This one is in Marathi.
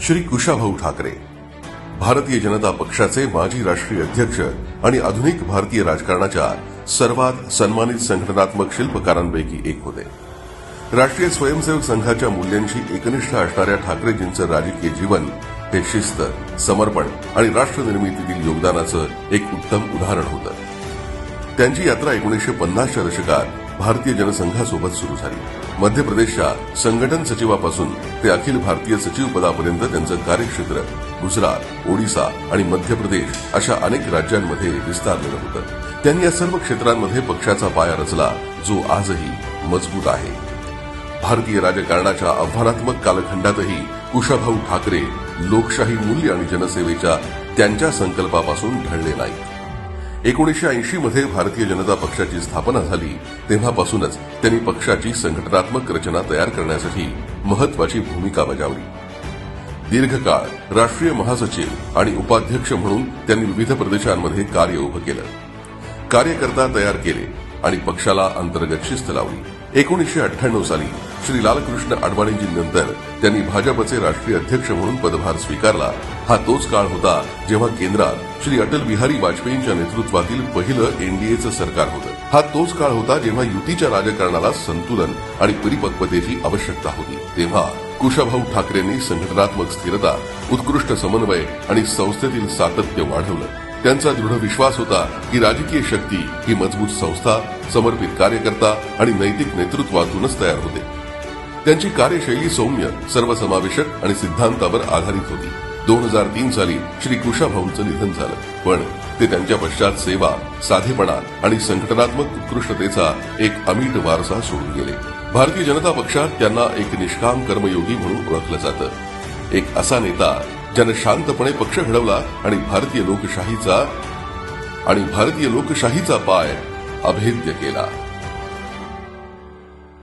श्री कुशाभाऊ ठाकरे भारतीय जनता पक्षाचे माजी राष्ट्रीय अध्यक्ष आणि आधुनिक भारतीय राजकारणाच्या सर्वात सन्मानित संघटनात्मक शिल्पकारांपैकी एक होते. राष्ट्रीय स्वयंसेवक संघाच्या मूल्यांशी एकनिष्ठ असणाऱ्या ठाकरेजींचं राजकीय जीवन हे शिस्त, समर्पण आणि राष्ट्रनिर्मितीतील योगदानाचं एक उत्तम उदाहरण होतं. त्यांची यात्रा 1950च्या दशकात भारतीय जनसंघासोबत सुरू झाली. मध्य प्रदेशच्या संघटन सचिवापासून ते अखिल भारतीय सचिव पदापर्यंत त्यांचं कार्यक्षेत्र गुजरात, ओडिशा आणि मध्य प्रदेश अशा अनेक राज्यांमध्ये विस्तारलेलं होतं. त्यांनी या सर्व क्षेत्रांमध्ये पक्षाचा पाया रचला, जो आजही मजबूत आहे. भारतीय राजकारणाच्या आव्हानात्मक कालखंडातही कुशाभाऊ ठाकरे लोकशाही मूल्य आणि जनसेवेच्या त्यांच्या संकल्पापासून ढळले नाहीत. 1980 मध्ये भारतीय जनता पक्षाची स्थापना झाली तेव्हापासूनच त्यांनी पक्षाची संघटनात्मक रचना तयार करण्यासाठी महत्वाची भूमिका बजावली. दीर्घकाळ राष्ट्रीय महासचिव आणि उपाध्यक्ष म्हणून त्यांनी विविध प्रदेशांमध्ये कार्य उभं केलं, कार्यकर्ता तयार केले आणि पक्षाला अंतर्गत शिस्त लावली. 1998 साली श्री लालकृष्ण अडवाणीजींनंतर त्यांनी भाजपचे राष्ट्रीय अध्यक्ष म्हणून पदभार स्वीकारला. हा तोच काळ होता जेव्हा केंद्रात श्री अटल बिहारी वाजपेयींच्या नेतृत्वातील पहिलं एनडीएचं सरकार होतं. हा तोच काळ होता जेव्हा युतीच्या राजकारणाला संतुलन आणि परिपक्वतेची आवश्यकता होती. तेव्हा कुशाभाऊ ठाकरेंनी संघटनात्मक स्थिरता, उत्कृष्ट समन्वय आणि संस्थेतील सातत्य वाढवलं. त्यांचा दृढ विश्वास होता की राजकीय शक्ती ही मजबूत संस्था, समर्पित कार्यकर्ता आणि नैतिक नेतृत्वातूनच तयार होते. त्यांची कार्यशैली सौम्य, सर्वसमावेशक आणि सिद्धांतावर आधारित होती. 2003 साली श्री कुशाभाऊंचं निधन झालं, पण ते त्यांच्या पश्चात सेवा, साधेपणा आणि संघटनात्मक उत्कृष्टतेचा एक अमीट वारसा सोडून गेले. भारतीय जनता पक्षात त्यांना एक निष्काम कर्मयोगी म्हणून ओळखलं जातं. एक असा नेता ज्याने शांतपणे पक्ष घडवला आणि भारतीय लोकशाहीचा पाय अभेद्य केला.